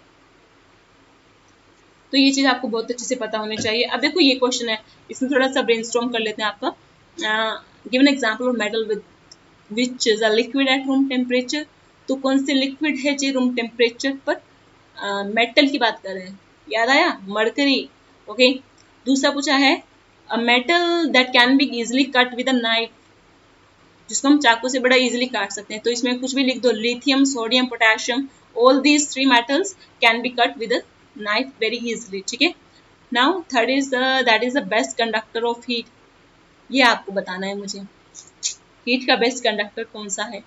तो ये चीज आपको बहुत अच्छे से पता होनी चाहिए। अब देखो ये क्वेश्चन है, इसमें थोड़ा सा ब्रेनस्टॉर्म कर लेते हैं आपका। Give an example of metal with which is a liquid at room temperature. तो कौन से लिक्विड है जी रूम टेम्परेचर पर, मेटल की बात कर रहे हैं, याद आया, मरकरी, ओके। दूसरा पूछा है a metal that can be easily cut with a knife, जिसको हम चाकू से बड़ा इजिली काट सकते हैं। तो इसमें कुछ भी लिख दो, lithium, sodium, potassium, all these three metals can be cut with a knife very easily, ठीक है। Now third is that is the best conductor of heat. ये आपको बताना है मुझे, हीट का बेस्ट कंडक्टर कौन सा है।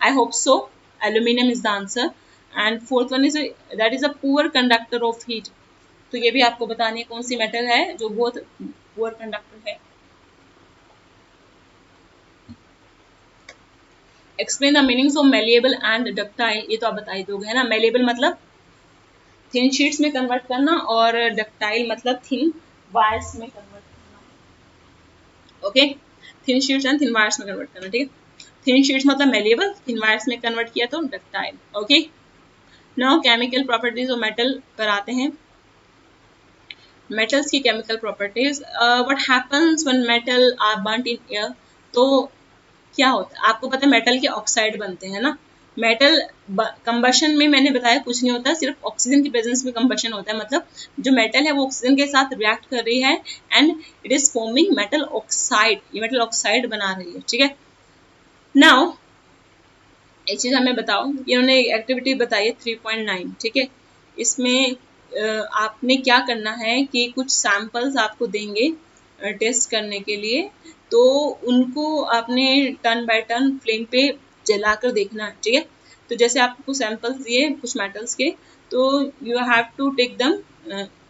I hope so aluminium is the answer. And fourth one is that is a poor conductor of heat. तो ये भी आपको बतानी है कौन सी मेटल है जो बहुत पुअर कंडक्टर है। Explain the meanings of malleable and ductile. ये तो आप बता ही दोगे है ना। मेलिएबल मतलब थिन शीट्स में कन्वर्ट करना, और डक्टाइल मतलब थिन वायर्स में कन्वर्ट करना, okay. Thin sheets and thin wires में कन्वर्ट करना, ठीक है। थिन शीट्स मतलब मेलिएबल, थिन वायर्स में कन्वर्ट किया तो ductile, okay. Now chemical properties of metal पर आते हैं। मेटल्स की chemical properties, what happens when metal are burnt in air. तो क्या होता है, आपको पता है मेटल के ऑक्साइड बनते हैं ना। मेटल कंबशन में मैंने बताया कुछ नहीं होता, सिर्फ ऑक्सीजन की प्रेजेंस में कंबशन होता है। मतलब जो मेटल है वो ऑक्सीजन के साथ रिएक्ट कर रही है and it is forming metal oxide, ये मेटल ऑक्साइड बना रही है, ठीक है। नाउ एक चीज हमें बताओ, इन्होंने एक्टिविटी बताई है 3.9, ठीक है। इसमें आपने क्या करना है कि कुछ सैंपल्स आपको देंगे टेस्ट करने के लिए, तो उनको आपने टर्न बाय टर्न फ्लेम पे जलाकर देखना है, ठीक है। तो जैसे आपको सैंपल्स दिए कुछ मेटल्स के, तो you have to take them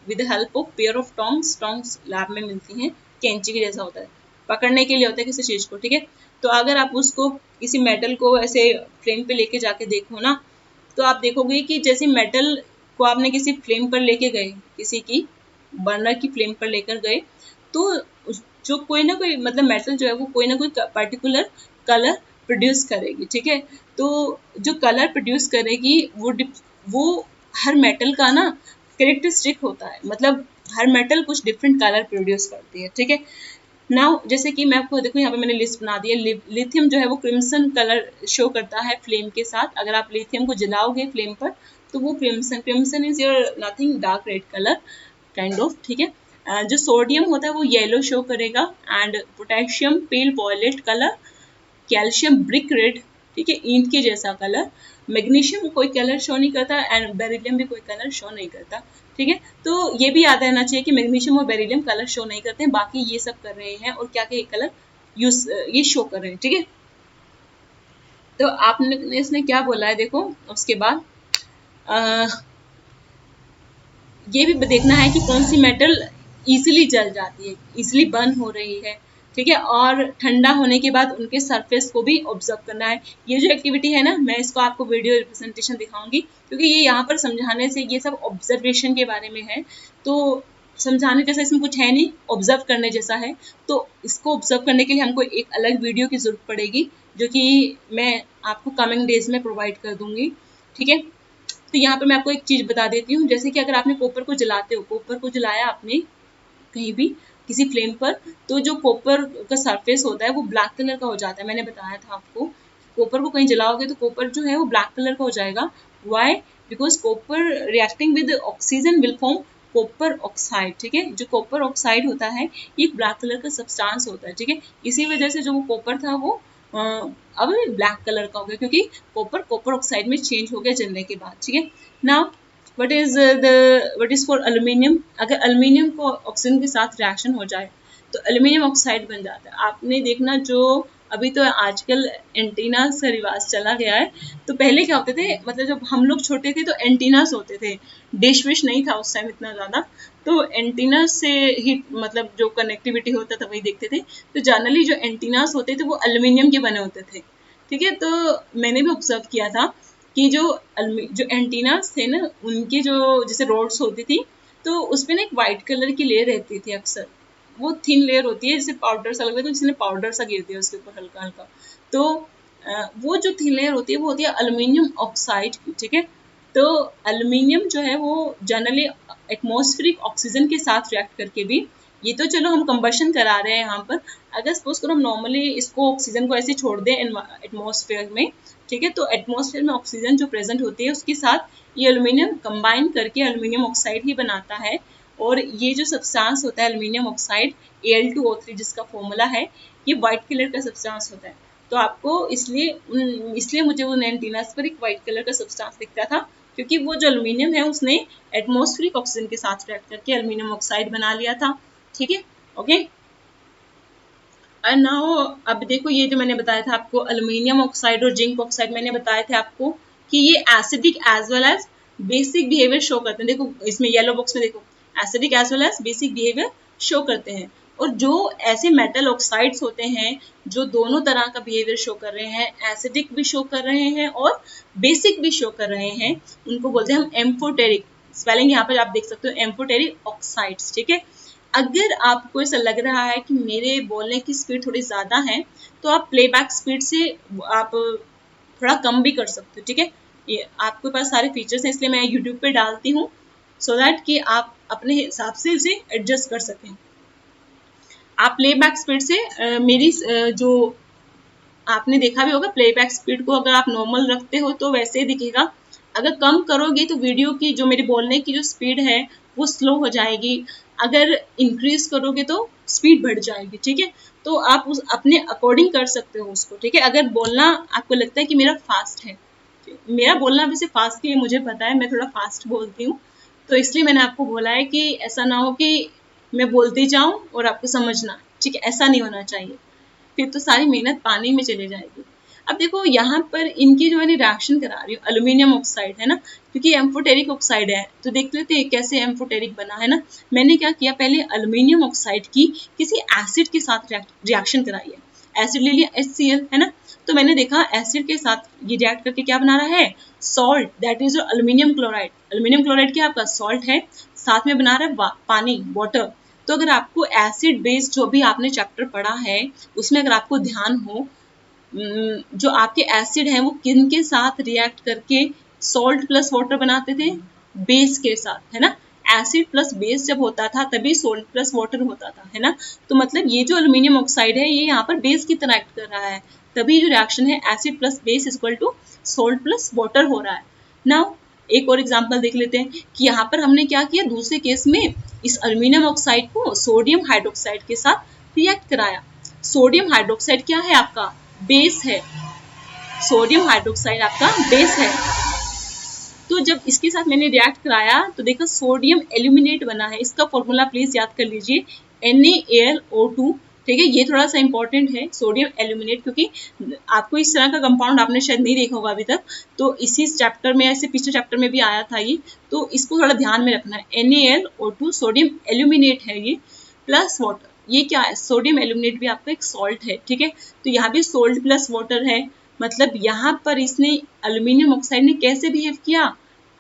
with the help of pair of tongs. Tongs lab में मिलती हैं, कैंची के जैसा होता है, पकड़ने के लिए होता है किसी चीज को, ठीक है। तो अगर आप उसको किसी मेटल को ऐसे फ्लेम पे लेके जाके देखो ना, तो आप देखोगे कि जैसे मेटल को आपने किसी फ्लेम पर लेके गए, किसी की बर्नर की फ्लेम पर लेकर गए, तो जो कोई ना कोई मतलब मेटल जो है वो कोई ना कोई पर्टिकुलर कलर प्रोड्यूस करेगी, ठीक है। तो जो कलर प्रोड्यूस करेगी वो हर मेटल का ना कैरेक्टरिस्टिक होता है, मतलब हर मेटल कुछ डिफरेंट कलर प्रोड्यूस करती है, ठीक है। नाउ जैसे कि मैं आपको देखो यहाँ पे मैंने लिस्ट बना दी है। लिथियम जो है वो क्रिम्सन कलर शो करता है फ्लेम के साथ। अगर आप लिथियम को जलाओगे फ्लेम पर तो वो crimson, crimson is your nothing dark red colour kind of, ठीक है। जो सोडियम होता है वो येलो शो करेगा and potassium pale violet colour, calcium brick red, ठीक है, ईंट के जैसा कलर। मैग्नीशियम कोई कलर शो नहीं करता एंड बेरिलियम भी कोई कलर शो नहीं करता, ठीक है। तो ये भी याद रहना चाहिए कि मैग्नीशियम और बेरिलियम कलर शो नहीं करते हैं, बाकी ये सब कर रहे हैं और क्या क्या कलर यूज ये शो कर रहे हैं, ठीक है। तो आपने इसने क्या बोला है देखो उसके बाद ये भी देखना है कि कौन सी मेटल इजीली जल जाती है, इजीली बर्न हो रही है, ठीक है, और ठंडा होने के बाद उनके सरफेस को भी ऑब्जर्व करना है। ये जो एक्टिविटी है ना, मैं इसको आपको वीडियो रिप्रेजेंटेशन दिखाऊंगी, क्योंकि ये यहाँ पर समझाने से ये सब ऑब्जर्वेशन के बारे में है, तो समझाने जैसा इसमें कुछ है नहीं, ऑब्जर्व करने जैसा है। तो इसको ऑब्जर्व करने के लिए हमको एक अलग वीडियो की जरूरत पड़ेगी, जो कि मैं आपको कमिंग डेज में प्रोवाइड कर दूंगी, ठीक है। तो यहाँ पर मैं आपको एक चीज बता देती हूँ, जैसे कि अगर आपने कॉपर को जलाते हो, कॉपर को जलाया आपने कहीं भी किसी फ्लेम पर, तो जो कॉपर का सरफेस होता है वो ब्लैक कलर का हो जाता है। मैंने बताया था आपको, कॉपर को कहीं जलाओगे तो कॉपर जो है वो ब्लैक कलर का हो जाएगा। Why? Because copper reacting with oxygen will form copper oxide, ठीक है। जो कॉपर ऑक्साइड होता है ये ब्लैक कलर का सब्सटेंस होता है, ठीक है। इसी वजह से जो वो कॉपर था वो अब ब्लैक कलर का हो गया, क्योंकि कॉपर कॉपर ऑक्साइड में चेंज हो गया जलने के बाद, ठीक है। Now what is for aluminium. अगर एल्यूमिनियम को ऑक्सीजन के साथ रिएक्शन हो जाए तो एल्यूमिनियम ऑक्साइड बन जाता है। आपने देखना, जो अभी तो आजकल एंटीनास का रिवाज चला गया है, तो पहले क्या होते थे, मतलब जब हम लोग छोटे थे तो एंटीनास होते थे, डिश विश नहीं था उस टाइम इतना ज़्यादा, तो एंटीनास से ही मतलब जो कनेक्टिविटी होता था वही देखते थे। तो जनरली जो एंटीनास होते थे वो एल्यूमिनियम के बने होते थे, ठीक है। तो मैंने भी ऑब्जर्व किया था कि जो एंटीनास थे ना, उनके जो जैसे रोड्स होती थी, तो उसमें ना एक वाइट कलर की लेयर रहती थी अक्सर, वो थिन लेयर होती है, जैसे पाउडर सा लगता है, तो किसी ने पाउडर सा गिर दिया उसके ऊपर हल्का हल्का, तो वो जो थिन लेयर होती है वो होती है एल्यूमिनियम ऑक्साइड की, ठीक है। तो एल्यूमिनियम जो है वो जनरली एटमॉस्फेरिक ऑक्सीजन के साथ रिएक्ट करके भी, ये तो चलो हम कंबशन करा रहे हैं यहाँ पर, अगर सपोज करो हम नॉर्मली इसको ऑक्सीजन को ऐसे छोड़ दें एटमॉस्फेयर में, ठीक है, तो एटमॉस्फेयर में ऑक्सीजन जो प्रेजेंट होती है उसके साथ ये एल्यूमिनियम कंबाइन करके एल्यूमिनियम ऑक्साइड ही बनाता है। और ये जो सब्सटेंस होता है एल्यूमिनियम ऑक्साइड Al2O3 जिसका फॉर्मूला है, ये व्हाइट कलर का सब्सटेंस होता है। तो आपको इसलिए मुझे वो एंटीनास पर एक व्हाइट कलर का सब्सटेंस दिखता था, क्योंकि वो जो एल्यूमिनियम है उसने एटमॉस्फेरिक ऑक्सीजन के साथ रिएक्ट करके एल्यूमिनियम ऑक्साइड बना लिया था, ठीक है, ओके। एंड नाउ अब देखो, ये जो मैंने बताया था आपको एल्यूमिनियम ऑक्साइड और जिंक ऑक्साइड, मैंने बताए थे आपको कि ये acidic as well as basic behaviour show करते हैं। देखो इसमें येलो बॉक्स में देखो, acidic as well as basic behaviour show करते हैं। और जो ऐसे मेटल ऑक्साइड्स होते हैं जो दोनों तरह का बिहेवियर शो कर रहे हैं, एसिडिक भी शो कर रहे हैं और बेसिक भी शो कर रहे हैं, उनको बोलते हैं हम एम्फोटेरिक। स्पेलिंग यहाँ पर आप देख सकते हो, एम्फोटेरिक ऑक्साइड्स, ठीक है। अगर आपको ऐसा लग रहा है कि मेरे बोलने की स्पीड थोड़ी ज़्यादा है, तो आप प्लेबैक स्पीड से आप थोड़ा कम भी कर सकते हो, ठीक है। ये आपके पास सारे फीचर्स हैं, इसलिए मैं यूट्यूब पे डालती हूँ, सो दैट कि आप अपने हिसाब से इसे एडजस्ट कर सकें। आप प्लेबैक स्पीड से मेरी जो आपने देखा भी होगा, प्लेबैक स्पीड को अगर आप नॉर्मल रखते हो तो वैसे ही दिखेगा, अगर कम करोगे तो वीडियो की जो मेरे बोलने की जो स्पीड है वो स्लो हो जाएगी, अगर इंक्रीज करोगे तो स्पीड बढ़ जाएगी, ठीक है। तो आप उस अपने अकॉर्डिंग कर सकते हो उसको, ठीक है। अगर बोलना आपको लगता है कि मेरा फास्ट है, मेरा बोलना वैसे फास्ट ही है, मुझे पता है मैं थोड़ा फास्ट बोलती हूँ, तो इसलिए मैंने आपको बोला है कि ऐसा ना हो कि मैं बोलती जाऊँ और आपको समझना, ठीक है, ऐसा नहीं होना चाहिए, फिर तो सारी मेहनत पानी में चली जाएगी। अब देखो यहाँ पर इनकी जो मैंने रिएक्शन करा रही हूँ, एल्यूमिनियम ऑक्साइड है ना, क्योंकि एम्फोटेरिक ऑक्साइड है, तो देख लेते हैं कैसे एम्फोटेरिक बना है ना। मैंने क्या किया, पहले एल्यूमिनियम ऑक्साइड की किसी एसिड के साथ रिएक्शन कराई है, एसिड ले लिया HCl है ना, तो मैंने देखा एसिड के साथ ये रिएक्ट करके क्या बना रहा है, salt, that is aluminium chloride. Aluminium chloride क्या आपका सॉल्ट है, साथ में बना रहा है पानी, वाटर। तो अगर आपको एसिड बेस जो भी आपने चैप्टर पढ़ा है उसमें अगर आपको ध्यान हो, जो आपके एसिड हैं वो किन के साथ रिएक्ट करके सॉल्ट प्लस वाटर बनाते थे, बेस के साथ, है ना। एसिड प्लस बेस जब होता था तभी सॉल्ट प्लस वाटर होता था, है ना। तो मतलब ये जो एल्यूमिनियम ऑक्साइड है ये यहाँ पर बेस की तरह एक्ट कर रहा है, तभी जो रिएक्शन है acid plus base equal to salt plus water हो रहा है। नाउ एक और एग्जांपल देख लेते हैं कि यहाँ पर हमने क्या किया, दूसरे केस में इस एल्यूमिनियम ऑक्साइड को सोडियम हाइड्रोक्साइड के साथ रिएक्ट कराया। सोडियम हाइड्रोक्साइड क्या है आपका, बेस है, सोडियम हाइड्रोक्साइड आपका बेस है। तो जब इसके साथ मैंने रिएक्ट कराया तो देखा सोडियम एल्यूमिनेट बना है, इसका फॉर्मूला प्लीज याद कर लीजिए, NaAlO2 ठीक है, ये थोड़ा सा इंपॉर्टेंट है सोडियम एल्यूमिनेट, क्योंकि आपको इस तरह का कंपाउंड आपने शायद नहीं देखा होगा अभी तक, तो इसी चैप्टर में, ऐसे पिछले चैप्टर में भी आया था ये, तो इसको थोड़ा ध्यान में रखना है। NaLO2 सोडियम एल्यूमिनेट है ये, प्लस वाटर। ये क्या है, सोडियम एल्यूमिनेट भी आपका एक सॉल्ट है, ठीक है। तो यहाँ भी सोल्ट प्लस वाटर है, मतलब यहाँ पर इसने एल्यूमिनियम ऑक्साइड ने कैसे बिहेव किया,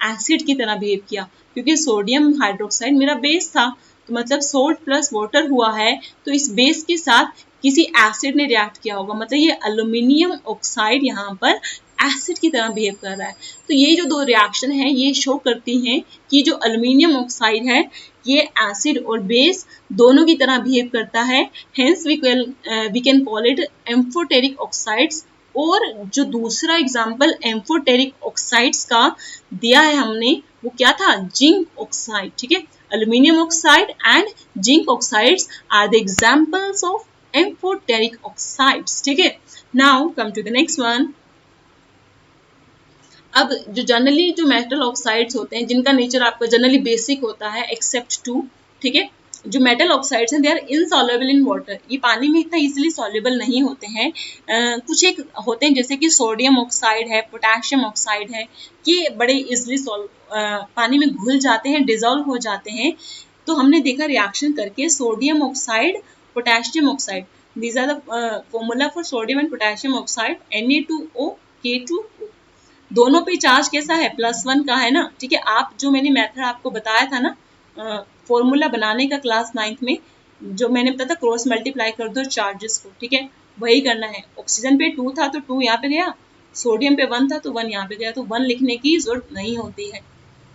एसिड की तरह बिहेव किया, क्योंकि सोडियम हाइड्रोक्साइड मेरा बेस था, तो मतलब सोल्ट प्लस वाटर हुआ है, तो इस बेस के साथ किसी एसिड ने रिएक्ट किया होगा, मतलब ये एल्यूमिनियम ऑक्साइड यहाँ पर एसिड की तरह बिहेव कर रहा है। तो ये जो दो रिएक्शन है ये शो करती हैं कि जो एल्यूमिनियम ऑक्साइड है ये एसिड और बेस दोनों की तरह बिहेव करता है, hence we can call it amphoteric oxides. और जो दूसरा एग्जाम्पल एम्फोटेरिक ऑक्साइड्स का दिया है हमने, वो क्या था, जिंक ऑक्साइड, ठीक है। Aluminium oxide and zinc oxides are the examples of amphoteric oxides, ठीक है। Now come to the next one. अब जो जनरली जो मेटल ऑक्साइड्स होते हैं जिनका नेचर आपका जनरली बेसिक होता है एक्सेप्ट टू, ठीक है, जो मेटल ऑक्साइड्स हैं they are insoluble in water, ये पानी में इतना इजीली सॉल्युबल नहीं होते हैं। कुछ एक होते हैं जैसे कि सोडियम ऑक्साइड है, पोटेशियम ऑक्साइड है, ये बड़े इजीली पानी में घुल जाते हैं, डिजोल्व हो जाते हैं। तो हमने देखा रिएक्शन करके sodium oxide, potassium oxide, these are the formula for sodium and potassium oxide, Na2O K2O। दोनों पे चार्ज कैसा है, +1 का है ना, ठीक है। आप जो मैंने मेथड आपको बताया था ना फॉर्मूला बनाने का क्लास 9th में, जो मैंने बताया था क्रॉस मल्टीप्लाई कर दो चार्जेस को, ठीक है, वही करना है। ऑक्सीजन पे 2 था तो 2 यहाँ पे गया, सोडियम पे 1 था तो 1 यहाँ पे गया, तो 1 लिखने की जरूरत नहीं होती है।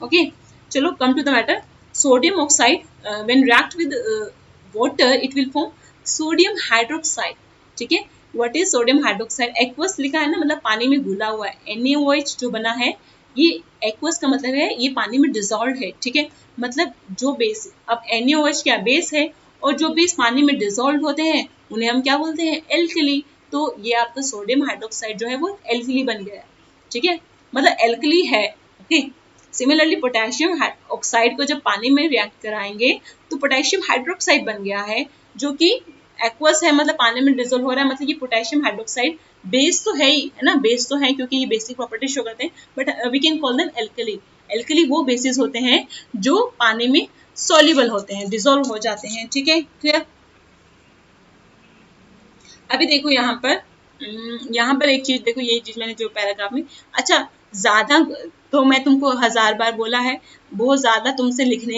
ओके, चलो come to the matter. Sodium oxide when react with water it will form sodium hydroxide, ठीक है। What is sodium hydroxide, aqueous लिखा है ना, मतलब पानी में घुला हुआ है। NaOH जो बना है ये एक्वस का मतलब है ये पानी में डिजोल्व है, ठीक है। मतलब जो बेस, अब NaOH क्या बेस है, और जो बेस पानी में डिजोल्व होते हैं उन्हें हम क्या बोलते हैं, एल्कली। तो ये आपका सोडियम हाइड्रोक्साइड जो है वो एल्कली बन गया, ठीक है, मतलब एल्कली है। ओके, सिमिलरली पोटेशियम ऑक्साइड को जब पानी में रिएक्ट कराएंगे तो पोटेशियम हाइड्रोक्साइड बन गया है, जो कि एक्वस है, मतलब पानी में डिजोल्व हो रहा है, मतलब ये पोटेशियम हाइड्रोक्साइड बेस तो है ही, है ना, बेस तो है क्योंकि ये बेसिक प्रॉपर्टी शो करते हैं, but we can call them alkali. Alkali वो बेसिस होते हैं जो पानी में सॉल्युबल होते हैं, डिजोल्व हो जाते हैं, ठीक है, क्लियर। अभी देखो यहाँ पर एक चीज देखो, ये चीज मैंने जो पैराग्राफ में, अच्छा ज्यादा तो मैं तुमको 1000 बार बोला है, बहुत ज्यादा तुमसे लिखने,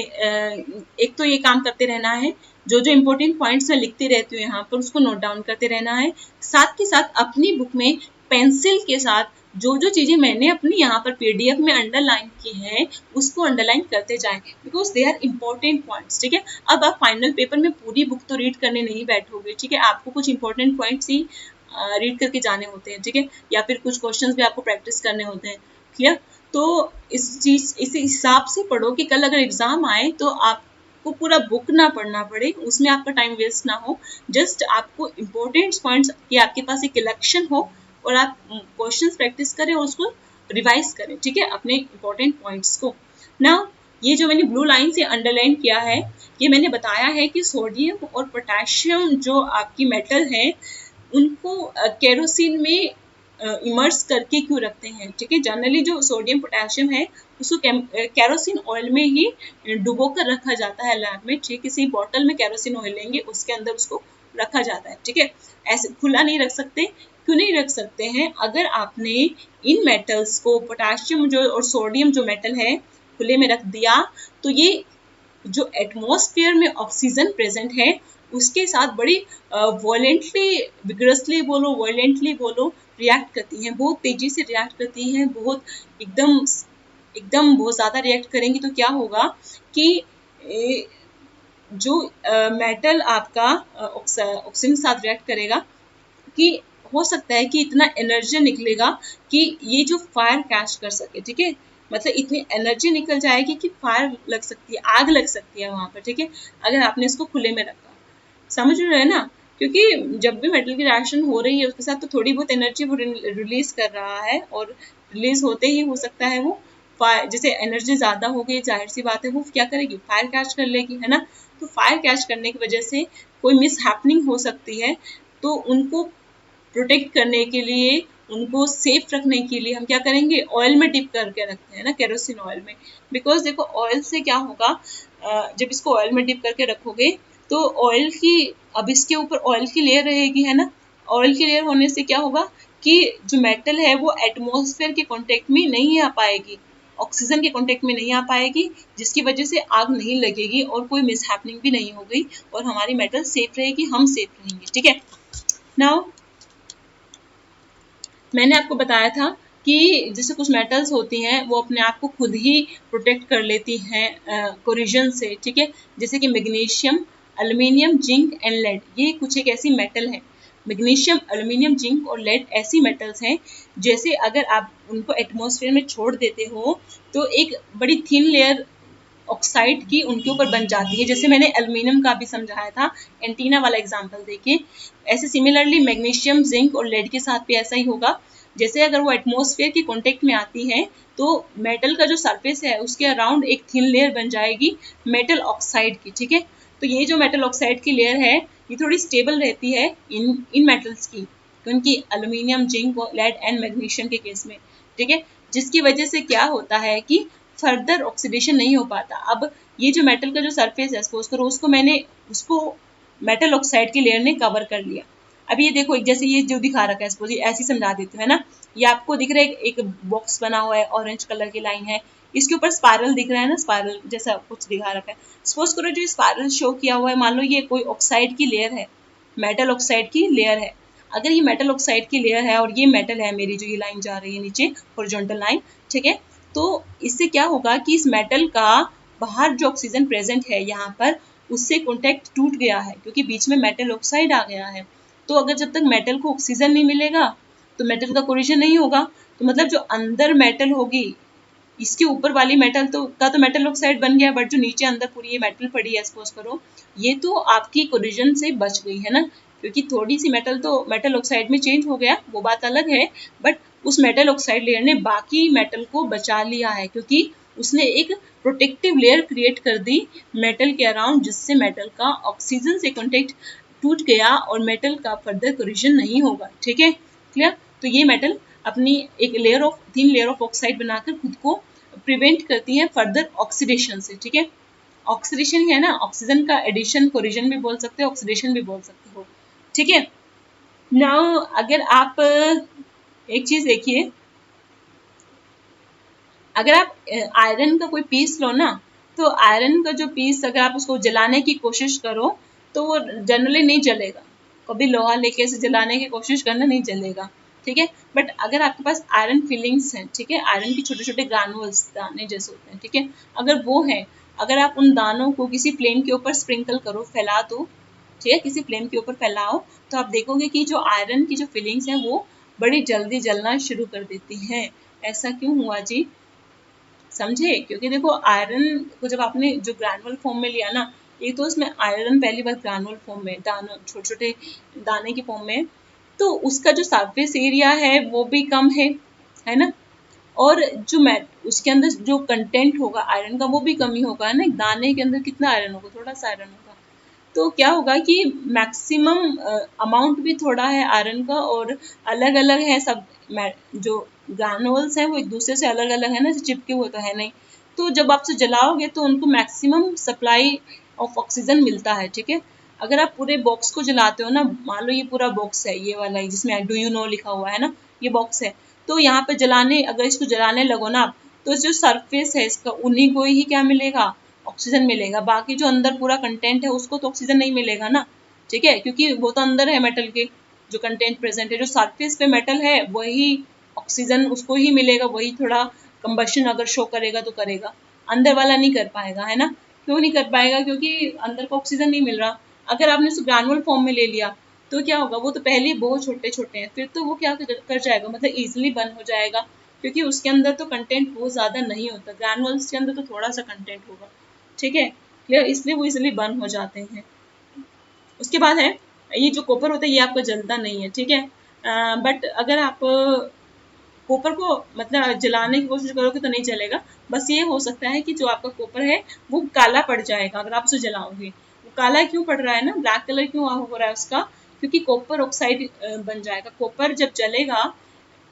एक तो ये काम करते रहना है, जो जो इम्पोर्टेंट पॉइंट्स मैं लिखती रहती हूँ यहाँ पर उसको नोट डाउन करते रहना है, साथ के साथ अपनी बुक में पेंसिल के साथ जो जो चीजें मैंने अपनी यहाँ पर PDF में अंडरलाइन की हैं उसको अंडरलाइन करते जाएं, because they are important points, ठीक है। अब आप फाइनल पेपर में पूरी बुक तो रीड करने नहीं बैठोगे, ठीक है, आपको कुछ इंपॉर्टेंट पॉइंट्स ही रीड करके जाने होते हैं, ठीक है, या फिर कुछ क्वेश्चंस भी आपको प्रैक्टिस करने होते हैं, क्लियर। तो इस हिसाब से पढ़ो कि कल अगर एग्जाम आए तो आपको पूरा बुक ना पढ़ना पड़े, उसमें आपका टाइम वेस्ट ना हो, जस्ट आपको इम्पोर्टेंट पॉइंट्स की आपके पास एक कलेक्शन हो और आप क्वेश्चंस प्रैक्टिस करें और उसको रिवाइज करें, ठीक है, अपने इम्पोर्टेंट पॉइंट्स को ना। ये जो मैंने ब्लू लाइन से अंडरलाइन किया है, ये मैंने बताया है कि सोडियम और पोटेशियम जो आपकी मेटल है उनको केरोसिन में इमर्स करके क्यों रखते हैं, ठीक है। जनरली जो सोडियम पोटेशियम है उसको केरोसिन ऑयल में ही डुबो कर रखा जाता है लैब में, ठीक, किसी बॉटल में केरोसिन ऑयल लेंगे उसके अंदर उसको रखा जाता है, ठीक है, ऐसे खुला नहीं रख सकते। क्यों नहीं रख सकते हैं, अगर आपने इन मेटल्स को पोटेशियम जो और सोडियम जो मेटल है खुले में रख दिया तो ये जो एटमॉस्फेयर में ऑक्सीजन प्रेजेंट है उसके साथ बड़ी वॉयलेंटली, विग्रसली बोलो, वॉयलेंटली बोलो, रिएक्ट करती हैं, बहुत तेजी से रिएक्ट करती हैं, बहुत एकदम एकदम बहुत ज़्यादा रिएक्ट करेंगी। तो क्या होगा कि जो मेटल आपका ऑक्सीजन के साथ रिएक्ट करेगा कि हो सकता है कि इतना एनर्जी निकलेगा कि ये जो फायर कैच कर सके, ठीक है, मतलब इतनी एनर्जी निकल जाएगी कि फायर लग सकती है, आग लग सकती है वहां पर, ठीक है, अगर आपने इसको खुले में रखा, समझ रहे हैं ना। क्योंकि जब भी मेटल की रिएक्शन हो रही है उसके साथ तो थोड़ी बहुत एनर्जी वो रिलीज कर रहा है, और रिलीज होते ही हो सकता है वो फायर, जैसे एनर्जी ज्यादा हो गई जाहिर सी बात है वो क्या करेगी, फायर कैच कर लेगी, है ना। तो फायर कैच करने की वजह से कोई मिस हैपनिंग हो सकती है, तो उनको प्रोटेक्ट करने के लिए, उनको सेफ रखने के लिए हम क्या करेंगे, ऑयल में डिप करके रखते हैं ना, केरोसिन ऑयल में। बिकॉज देखो ऑयल से क्या होगा, जब इसको ऑयल में डिप करके रखोगे तो ऑयल की, अब इसके ऊपर ऑयल की लेयर रहेगी है ना, ऑयल की लेयर होने से क्या होगा कि जो मेटल है वो एटमॉस्फेयर के कांटेक्ट में नहीं आ पाएगी, ऑक्सीजन के कांटेक्ट में नहीं आ पाएगी, जिसकी वजह से आग नहीं लगेगी और कोई मिसहैपनिंग भी नहीं होगी और हमारी मेटल सेफ रहेगी, हम सेफ रहेंगे। ठीक है, नाउ मैंने आपको बताया था कि जैसे कुछ मेटल्स होती हैं वो अपने आप को खुद ही प्रोटेक्ट कर लेती हैं कोरिजन से। ठीक है, जैसे कि magnesium, aluminium, zinc and lead, ये कुछ एक ऐसी मेटल है। मैग्नीशियम, एल्युमिनियम, जिंक और लेड ऐसी मेटल्स हैं जैसे अगर आप उनको एटमॉस्फेयर में छोड़ देते हो तो एक बड़ी थिन लेयर ऑक्साइड की उनके ऊपर बन जाती है। जैसे मैंने एल्युमिनियम का भी समझाया था एंटीना वाला एग्जांपल देखिए, ऐसे सिमिलरली मैग्नीशियम, जिंक और लेड के साथ भी ऐसा ही होगा। जैसे अगर वो एटमॉस्फेयर के कांटेक्ट में आती है तो मेटल का जो सरफेस है उसके अराउंड एक थिन लेयर बन जाएगी मेटल ऑक्साइड की। ठीक है, तो ये जो मेटल ऑक्साइड की लेयर है ये थोड़ी स्टेबल रहती है इन मेटल्स की, क्योंकि aluminium, zinc, lead and magnesium के केस में। ठीक है, जिसकी वजह से क्या होता है कि फर्दर ऑक्सीडेशन नहीं हो पाता। अब ये जो मेटल का जो सरफेस है, सपोज करो उसको मैंने, उसको मेटल ऑक्साइड की लेयर ने कवर कर लिया। अब ये देखो, जैसे ये जो दिखा रखा है, सपोज ये ऐसे समझा देती हूँ है ना, ये आपको दिख रहा है एक बॉक्स बना हुआ है, ऑरेंज कलर की लाइन है, इसके ऊपर स्पाइरल दिख रहा है ना, स्पाइरल जैसा कुछ दिखा रखा है। सपोज करो जो स्पाइरल शो किया हुआ है, मान लो ये कोई ऑक्साइड की लेयर है, मेटल ऑक्साइड की लेयर है। अगर ये मेटल ऑक्साइड की लेयर है और ये मेटल है मेरी, जो ये लाइन जा रही है नीचे हॉरिजॉन्टल लाइन, ठीक है, तो इससे क्या होगा कि इस मेटल का बाहर जो ऑक्सीजन प्रेजेंट है यहाँ पर, उससे कॉन्टेक्ट टूट गया है क्योंकि बीच में मेटल ऑक्साइड आ गया है। तो अगर जब तक मेटल को ऑक्सीजन नहीं मिलेगा तो मेटल का कोलिजन नहीं होगा। तो मतलब जो अंदर मेटल होगी, इसके ऊपर वाली मेटल तो मेटल ऑक्साइड बन गया, बट जो नीचे अंदर पूरी ये मेटल पड़ी है, सपोज करो ये तो आपकी कोलिजन से बच गई है ना, क्योंकि थोड़ी सी मेटल तो मेटल ऑक्साइड में चेंज हो गया, वो बात अलग है, बट उस मेटल ऑक्साइड लेयर ने बाकी मेटल को बचा लिया है, क्योंकि उसने एक प्रोटेक्टिव लेयर क्रिएट कर दी मेटल के अराउंड, जिससे मेटल का ऑक्सीजन से कॉन्टेक्ट टूट गया और मेटल का फर्दर कोलिजन नहीं होगा। ठीक है, क्लियर। तो ये मेटल अपनी एक थिन लेयर ऑफ ऑक्साइड बनाकर खुद को प्रिवेंट करती है फर्दर ऑक्सीडेशन से। ठीक है, ऑक्सीडेशन है ना, ऑक्सीजन का एडिशन कोरिजन भी बोल सकते हो, ऑक्सीडेशन भी बोल सकते हो। ठीक है, नाउ अगर आप एक चीज देखिए, अगर आप आयरन का कोई पीस लो ना, तो आयरन का जो पीस अगर आप उसको जलाने की कोशिश करो तो वो जनरली नहीं जलेगा। कभी लोहा लेके से जलाने की कोशिश करना, नहीं जलेगा। ठीक है, बट अगर आपके पास आयरन फिलिंग्स हैं, ठीक है, आयरन के छोटे छोटे ग्रानुअल्स दाने जैसे होते हैं, ठीक है, अगर वो है, अगर आप उन दानों को किसी फ्लेम के ऊपर स्प्रिंकल करो, फैला दो, ठीक है, किसी फ्लेम के ऊपर फैलाओ, तो आप देखोगे कि जो आयरन की जो फिलिंग्स हैं वो बड़ी जल्दी जलना शुरू कर देती हैं। ऐसा क्यों हुआ जी? समझे? क्योंकि देखो आयरन को जब आपने जो ग्रैनुअल फॉर्म में लिया ना, एक तो उसमें आयरन पहली बार ग्रैनुअल फॉर्म में, दानों छोटे छोटे दाने की फॉर्म में, तो उसका जो सरफेस एरिया है वो भी कम है ना, और जो मैट उसके अंदर जो कंटेंट होगा आयरन का वो भी कम ही होगा, है ना। एक दाने के अंदर कितना आयरन होगा? थोड़ा सा आयरन होगा। तो क्या होगा कि मैक्सिमम अमाउंट भी थोड़ा है आयरन का, और अलग अलग है सब, जो ग्रैनुअल्स हैं वो एक दूसरे से अलग अलग है ना, चिपके हुए तो है नहीं। तो जब आप उसे जलाओगे तो उनको मैक्सिमम सप्लाई ऑफ ऑक्सीजन मिलता है। ठीक है, अगर आप पूरे बॉक्स को जलाते हो ना, मान लो ये पूरा बॉक्स है, ये वाला जिसमें डू यू नो लिखा हुआ है ना, ये बॉक्स है, तो यहाँ पे जलाने, अगर इसको जलाने लगो ना आप, तो जो सरफेस है इसका, उन्हीं को ही क्या मिलेगा? ऑक्सीजन मिलेगा। बाकी जो अंदर पूरा कंटेंट है उसको तो ऑक्सीजन नहीं मिलेगा ना। ठीक है, क्योंकि वो तो अंदर है मेटल के, जो कंटेंट प्रेजेंट है, जो सरफेस पे मेटल है वही ऑक्सीजन उसको ही मिलेगा, वही थोड़ा कंबशन अगर शो करेगा तो करेगा, अंदर वाला नहीं कर पाएगा, है ना। क्यों नहीं कर पाएगा? क्योंकि अंदर को ऑक्सीजन नहीं मिल रहा। अगर आपने उसको ग्रैनुअल फॉर्म में ले लिया तो क्या होगा, वो तो पहले ही बहुत छोटे छोटे हैं, फिर तो वो क्या कर जाएगा, मतलब ईजिली बर्न हो जाएगा, क्योंकि उसके अंदर तो कंटेंट बहुत ज़्यादा नहीं होता, ग्रैनुअल्स के अंदर तो थोड़ा सा कंटेंट होगा। ठीक है, क्लियर, इसलिए वो इजिली बर्न हो जाते हैं। उसके बाद है, ये जो कॉपर होता है ये आपका जलता नहीं है, ठीक है, बट अगर आप कॉपर को मतलब जलाने की कोशिश करोगे तो नहीं जलेगा। बस ये हो सकता है कि जो आपका कॉपर है वो काला पड़ जाएगा अगर आप उसे जलाओगे, वो काला क्यों पड़ रहा है ना, ब्लैक कलर क्यों हो रहा है उसका, क्योंकि कॉपर ऑक्साइड बन जाएगा। कॉपर जब जलेगा,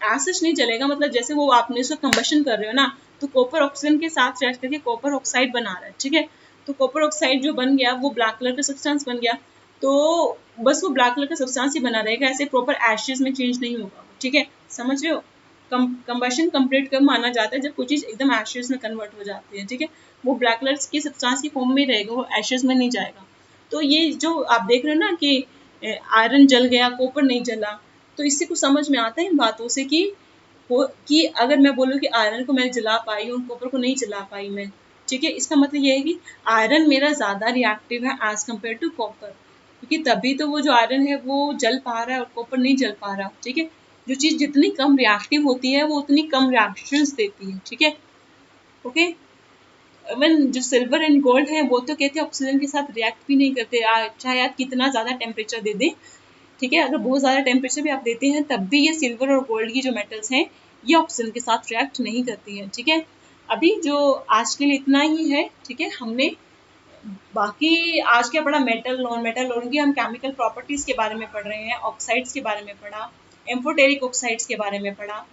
एसिड नहीं जलेगा, मतलब जैसे वो आपने इसको कंबशन कर रहे हो ना, तो कॉपर ऑक्सीजन के साथ रिएक्ट करके कॉपर ऑक्साइड बना रहा है, ठीक है। तो कॉपर ऑक्साइड जो बन गया वो ब्लैक कलर का सब्सटेंस बन गया, तो बस वो ब्लैक कलर का सब्सटेंस ही बना रहेगा, ऐसे प्रॉपर एशेज में चेंज नहीं होगा, ठीक है, समझ रहे हो। कंबशन कंप्लीट कब माना जाता है, जब कोई चीज़ एकदम एशेज में कन्वर्ट हो जाती है, ठीक है। वो ब्लैक कलर की सब्सटेंस की फॉर्म में रहेगा, वो एशेज में नहीं जाएगा। तो ये जो आप देख रहे हो ना कि आयरन जल गया, कॉपर नहीं जला, तो इससे कुछ समझ में आता है इन बातों से कि अगर मैं बोलूँ कि आयरन को मैं जला पाई और कॉपर को नहीं जला पाई मैं, ठीक है, इसका मतलब ये है कि आयरन मेरा ज़्यादा रिएक्टिव है एज कम्पेयर टू कॉपर, क्योंकि तभी तो वो जो आयरन है वो जल पा रहा है और कॉपर नहीं जल पा रहा, ठीक है। जो चीज़ जितनी कम रिएक्टिव होती है वो उतनी कम रिएक्शंस देती है, ठीक है, ओके। इवन जो सिल्वर एंड गोल्ड है वो तो कहते हैं ऑक्सीजन के साथ रिएक्ट भी नहीं करते, चाहे आप कितना ज़्यादा टेम्परेचर दे दें, ठीक है, अगर बहुत ज़्यादा टेम्परेचर भी आप देते हैं तब भी ये सिल्वर और गोल्ड की जो मेटल्स हैं ये ऑक्सीजन के साथ रिएक्ट नहीं करती हैं, ठीक है। अभी जो आज के लिए इतना ही है, ठीक है। हमने बाकी आज क्या पढ़ा, मेटल नॉन मेटल और हम केमिकल प्रॉपर्टीज़ के बारे में पढ़ रहे हैं, ऑक्साइड्स के बारे में पढ़ा, एम्फोटेरिक ऑक्साइड्स के बारे में पढ़ा,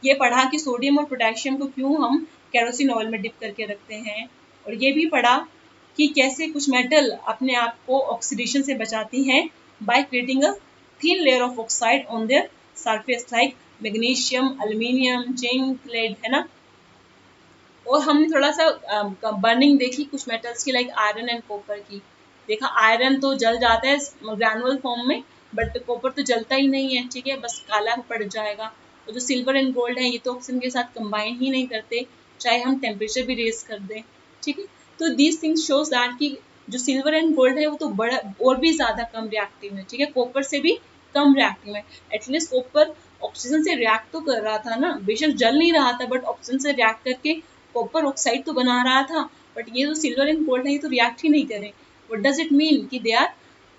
ये पढ़ा कि सोडियम और पोटेशियम को क्यों हम केरोसिन ऑयल में डिप करके रखते हैं, और ये भी पढ़ा कि कैसे कुछ मेटल अपने आप को ऑक्सीडेशन से बचाती हैं by creating a thin layer of oxide on their surface like magnesium, aluminium, zinc, lead, है ना। और हमने थोड़ा सा बर्निंग देखी कुछ मेटल्स की, लाइक आयरन एंड कॉपर की। देखा आयरन तो जल जाता है ग्रैनुअल फॉर्म में, बट कॉपर तो जलता ही नहीं है, ठीक है, बस काला पड़ जाएगा। और जो सिल्वर एंड गोल्ड है ये तो ऑक्सीजन के साथ कंबाइन ही नहीं करते, चाहे हम टेम्परेचर भी रेज कर दें, ठीक है। तो दीज थिंग्स शोज दैट कि जो सिल्वर एंड गोल्ड है वो तो बड़ा और भी ज़्यादा कम रिएक्टिव है, ठीक है, कॉपर से भी कम रिएक्टिव है। एटलीस्ट कॉपर ऑक्सीजन से रिएक्ट तो कर रहा था ना, बेशक जल नहीं रहा था, बट ऑक्सीजन से रिएक्ट करके कॉपर ऑक्साइड तो बना रहा था। बट ये जो सिल्वर एंड गोल्ड है ये तो रिएक्ट ही नहीं करें। व्हाट डज इट मीन कि they are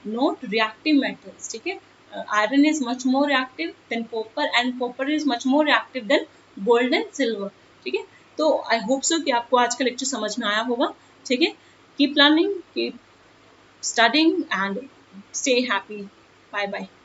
not reactive metals, ठीक है। Iron is much more reactive than copper and copper is much more reactive than gold and silver, ठीक है। तो आई होप सो कि आपको आज का लेक्चर समझ में आया होगा, ठीक है। Keep learning, keep studying and stay happy. Bye bye.